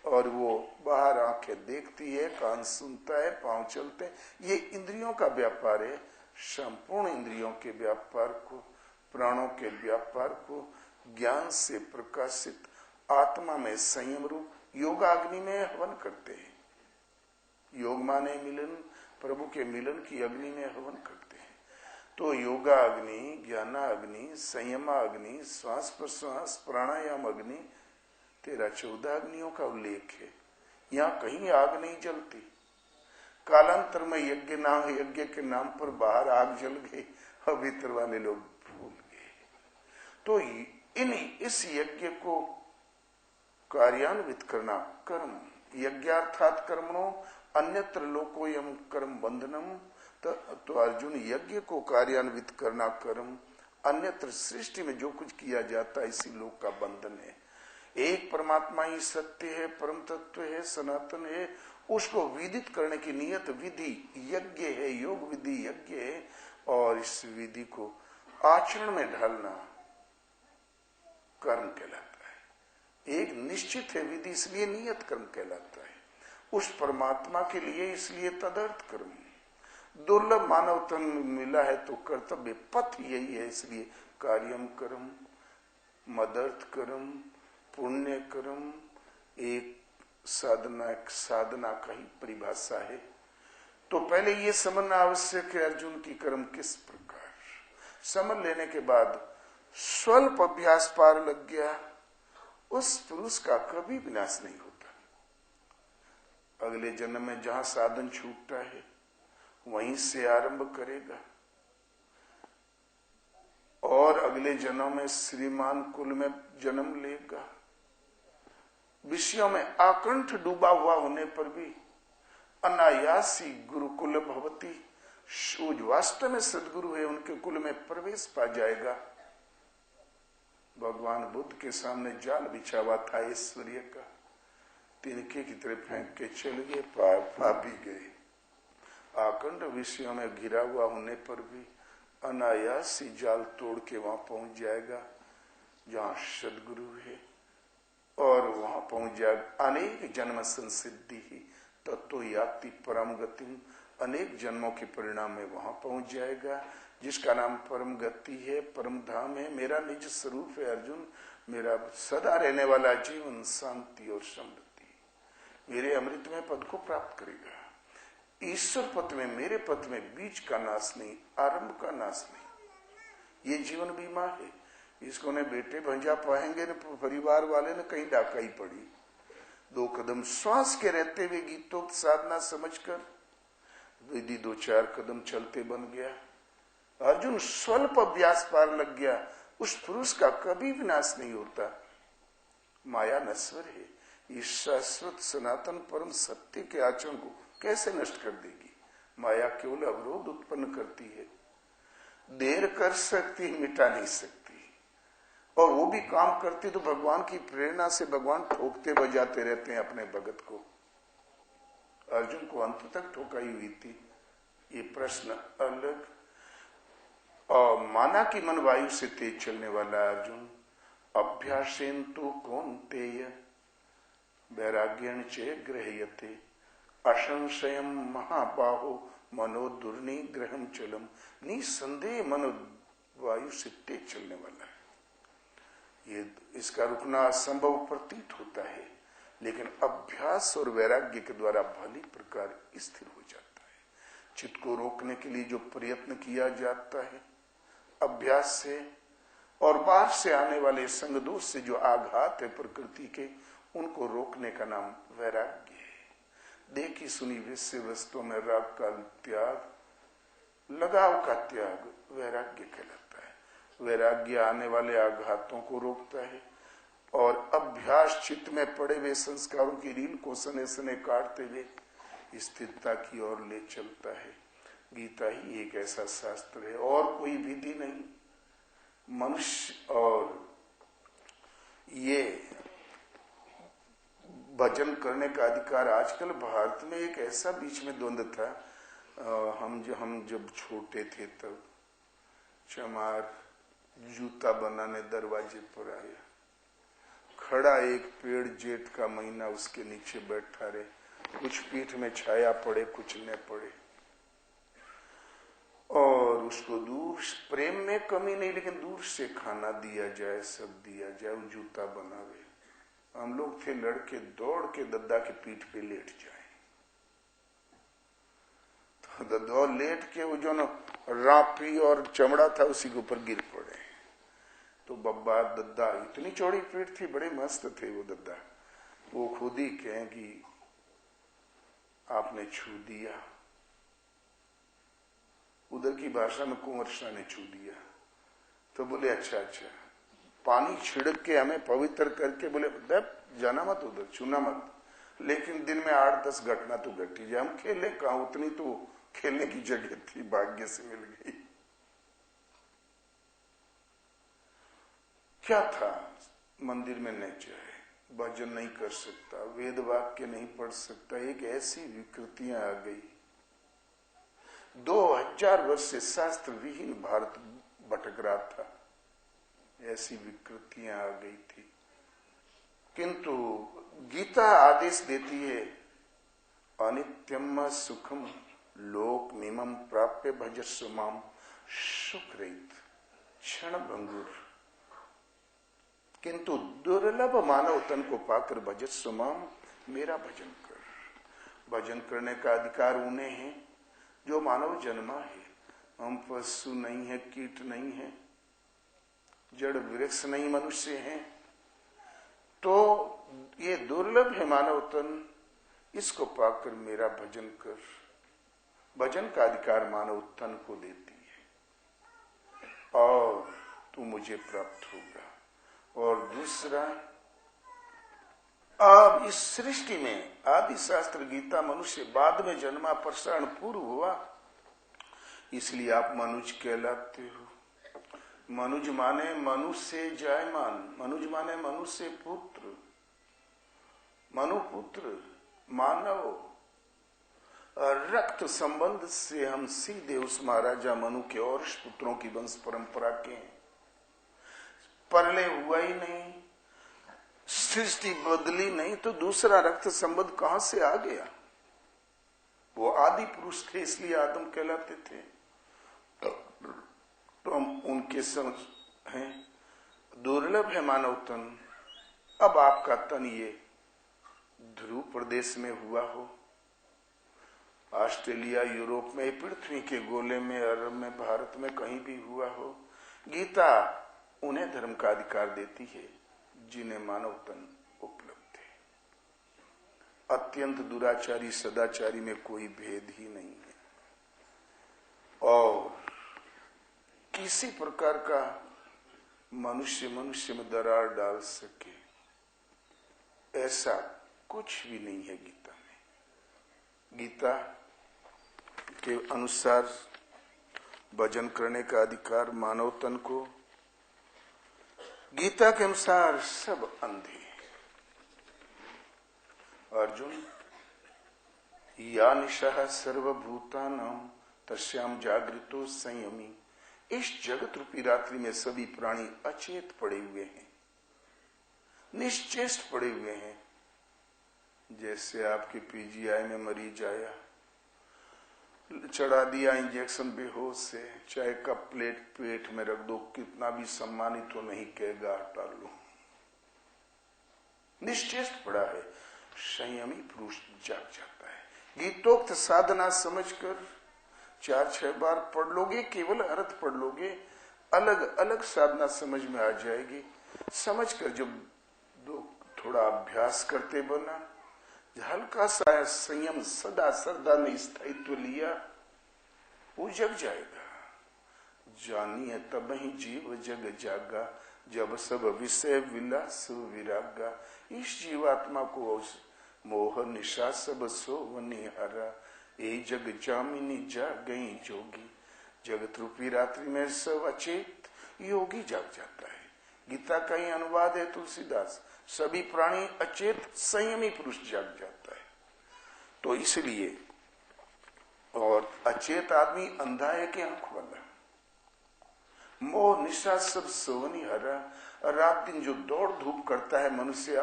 और वो बाहर आंखें देखती है, कान सुनता है, पांव चलते हैं। ये इंद्रियों का व्यापार है। संपूर्ण इंद्रियों के व्यापार को, प्राणों के व्यापार को ज्ञान से प्रकाशित आत्मा में संयम रूप योगाग्नि में हवन करते हैं। योग माने मिलन, प्रभु के मिलन की अग्नि में हवन करते हैं। तो योगा अग्नि, ज्ञानाग्नि, संयमाग्नि, श्वास प्रश्वास, प्राणायाम अग्नि, 13-14 अग्नियों का उल्लेख है। यहाँ कहीं आग नहीं जलती। कालांतर में यज्ञ के नाम पर बाहर आग जल गई और भीतर वाले लोग भूल गए। तो इस यज्ञ को कार्यान्वित करना कर्म, यज्ञार्थात कर्मणो अन्यत्र लोकोयम कर्म बंधनम। तो अर्जुन, यज्ञ को कार्यान्वित करना कर्म, अन्यत्र सृष्टि में जो कुछ किया जाता है इसी लोक का बंधन है। एक परमात्मा ही सत्य है, परम तत्व है, सनातन है। उसको विदित करने की नियत विधि यज्ञ है, योग विधि यज्ञ है। और इस विधि को आचरण में ढालना कर्म कहलाता है। एक निश्चित है विधि, इसलिए नियत कर्म कहलाता है। उस परमात्मा के लिए इसलिए तदर्थ कर्म। दुर्लभ मानव तन मिला है तो कर्तव्य पथ यही है, इसलिए कार्यम कर्म, मदर्थ कर्म, पुण्य कर्म एक साधना का ही परिभाषा है। तो पहले ये समझना आवश्यक है अर्जुन की कर्म किस प्रकार। समझ लेने के बाद स्वल्प अभ्यास पार लग गया, उस पुरुष का कभी विनाश नहीं होता। अगले जन्म में जहां साधन छूटता है वहीं से आरंभ करेगा और अगले जन्म में श्रीमान कुल में जन्म लेगा। विषयों में आकंठ डूबा हुआ होने पर भी अनायासी गुरुकुल भवती, वास्तव में सदगुरु है उनके कुल में प्रवेश पा जाएगा। भगवान बुद्ध के सामने जाल बिछा हुआ था ऐश्वर्य का, तिनके की तरह फेंक के चल गए, पा भी गए। आकंठ विषयों में घिरा हुआ होने पर भी अनायासी जाल तोड़ के वहां पहुंच जाएगा जहां सदगुरु है, और वहां पहुंच जाएगा। अनेक जन्म संसिद्धि ही तत्व याति परम गति, अनेक जन्मों के परिणाम में वहां पहुंच जाएगा जिसका नाम परम गति है, परम धाम है, मेरा निज स्वरूप है। अर्जुन, मेरा सदा रहने वाला जीवन शांति और समृद्धि, मेरे अमृत में पद को प्राप्त करेगा। ईश्वर पद में, मेरे पद में बीच का नाश नहीं, आरंभ का नाश नहीं। ये जीवन बीमा है। इसको ने बेटे भंजा पाएंगे न परिवार वाले ने कहीं डाका ही पड़ी। 2 कदम श्वास के रहते हुए गीतोक्त साधना समझकर विधि 2-4 कदम चलते बन गया। अर्जुन स्वल्प अभ्यास पार लग गया, उस पुरुष का कभी विनाश नहीं होता। माया नश्वर है, इस शाश्वत सनातन परम सत्य के आचरण को कैसे नष्ट कर देगी। माया केवल अवरोध उत्पन्न करती है, देर कर सकती, मिटा नहीं सकती। और वो भी काम करती तो भगवान की प्रेरणा से भगवान ठोकते बजाते रहते हैं अपने भगत को। अर्जुन को अंत तक ठोकाई हुई थी, ये प्रश्न अलग। और माना कि मन वायु से तेज चलने वाला अर्जुन, अभ्यासेन तो कौन्तेय वैराग्येण च गृह्यते असंशयम महाबाहो मनो दुर्निग्रहम चलम। निसंदेह मन वायु से तेज चलने वाला है। ये इसका रुकना असंभव प्रतीत होता है, लेकिन अभ्यास और वैराग्य के द्वारा भली प्रकार स्थिर हो जाता है। चित्त को रोकने के लिए जो प्रयत्न किया जाता है अभ्यास से, और बाहर से आने वाले संग दोष से जो आघात है प्रकृति के, उनको रोकने का नाम वैराग्य है। देखी सुनी विषय वस्तुओं में राग का त्याग, लगाव का त्याग वैराग्य कहलाता है। वैराग्य आने वाले आघातों को रोकता है और अभ्यास चित्त में पड़े हुए संस्कारों की रील को सने सने काटते हुए स्थिरता की ओर ले चलता है। गीता ही एक ऐसा शास्त्र है, और कोई विधि नहीं। मनुष्य और ये भजन करने का अधिकार, आजकल भारत में एक ऐसा बीच में द्वंद्व था। हम जब छोटे थे तब चमार जूता बनाने दरवाजे पर आया खड़ा एक पेड़, जेठ का महीना, उसके नीचे बैठा रहे, कुछ पीठ में छाया पड़े, कुछ न पड़े, और उसको दूर, प्रेम में कमी नहीं, लेकिन दूर से खाना दिया जाए, सब दिया जाए, वो जूता बनावे। हम लोग थे लड़के, दौड़ के दद्दा के पीठ पे लेट जाए, तो दद्दा लेट के वो जो न रापी और चमड़ा था उसी के ऊपर गिर पड़े। तो बब्बा दद्दा, इतनी चौड़ी पीठ थी, बड़े मस्त थे वो दद्दा, वो खुद ही कहें कि आपने छू दिया। उधर की भाषा में कुंवर शाह ने छू दिया। तो बोले अच्छा अच्छा, पानी छिड़क के हमें पवित्र करके, बोले जाना मत उधर, छूना मत, लेकिन दिन में 8-10 घटना तो घटी जाए। हम खेले कहा, उतनी तो खेलने की जगह थी, भाग्य से मिल गई। क्या था, मंदिर में नहीं जाए, भजन नहीं कर सकता, वेद वाक्य नहीं पढ़ सकता, एक ऐसी विकृतियां आ गई। 2000 वर्ष से शास्त्र विहीन भारत भटक रहा था, ऐसी विकृतियां आ गई थी। किंतु गीता आदेश देती है, अनित्यम सुखम लोक मिमम प्राप्य भजस्व माम सुख रहित क्षण भंगुर, किंतु दुर्लभ मानव तन को पाकर भजस्व माम, मेरा भजन कर। भजन करने का अधिकार उन्हें है जो मानव जन्मा है। हम पशु नहीं है, कीट नहीं है, जड़ वृक्ष नहीं, मनुष्य हैं। तो ये दुर्लभ है मानव तन, इसको पाकर मेरा भजन कर। भजन का अधिकार मानव तन को देती है और तू मुझे प्राप्त होगा। और दूसरा, अब इस सृष्टि में आदि शास्त्र गीता मनुष्य बाद में जन्मा, प्रसारण पूर्व हुआ, इसलिए आप मनुज कहलाते हो। मनुज माने मनुष्य जायमान, मनुज माने मनुष्य पुत्र, मनुपुत्र, मानव। रक्त संबंध से हम सीधे उस महाराजा मनु के और पुत्रों की वंश परंपरा के हैं। पहले हुआ ही नहीं, सृष्टि बदली नहीं, तो दूसरा रक्त संबंध कहां से आ गया? वो आदि पुरुष थे, इसलिए आदम कहलाते थे। तो हम उनके समझ हैं। दुर्लभ है मानव तन। अब आपका तन ये ध्रुव प्रदेश में हुआ हो, ऑस्ट्रेलिया, यूरोप में, पृथ्वी के गोले में, अरब में, भारत में, कहीं भी हुआ हो, गीता उन्हें धर्म का अधिकार देती है जिन्हें मानव तन उपलब्ध है। अत्यंत दुराचारी सदाचारी में कोई भेद ही नहीं है, और किसी प्रकार का मनुष्य में दरार डाल सके ऐसा कुछ भी नहीं है गीता में। गीता के अनुसार भजन करने का अधिकार मानव तन को, गीता के अनुसार सब अंधे। अर्जुन, या निशा सर्वभूतानां तस्याम जागृतो संयमी। इस जगत रूपी रात्रि में सभी प्राणी अचेत पड़े हुए हैं, निश्चेष्ट पड़े हुए हैं। जैसे आपके पीजीआई में मरीज आया, चढ़ा दिया इंजेक्शन, बेहोश से, चाय का प्लेट पेट में रख दो, कितना भी सम्मानित हो नहीं कहेगा हटा लो, निश्चेष्ट पड़ा है। संयमी पुरुष जाग जाता है। गीतोक्त साधना समझकर 4-6 बार पढ़ लोगे, केवल अर्थ पढ़ लोगे, अलग अलग साधना समझ में आ जाएगी। समझकर जब थोड़ा अभ्यास करते बना, हल्का सा संयम सदा श्रद्धा में स्थायित्व लिया, वो जग जाएगा। जानिए तब ही जीव जग जागा, जब सब विषय विलास विरागा। इस जीवात्मा को मोह निशा सब सोवनी हरा, ए जग जामिनी जागई जोगी। जगत रूपी रात्रि में सब अचेत योगी जाग जाता है। गीता का ही अनुवाद है तुलसीदास, सभी प्राणी अचेत संयमी पुरुष जाग जाता है। तो इसलिए, और अचेत आदमी अंधा है कि आंख वाला? मोह निशा सब सोवनी हरा। रात दिन जो दौड़ धूप करता है मनुष्य,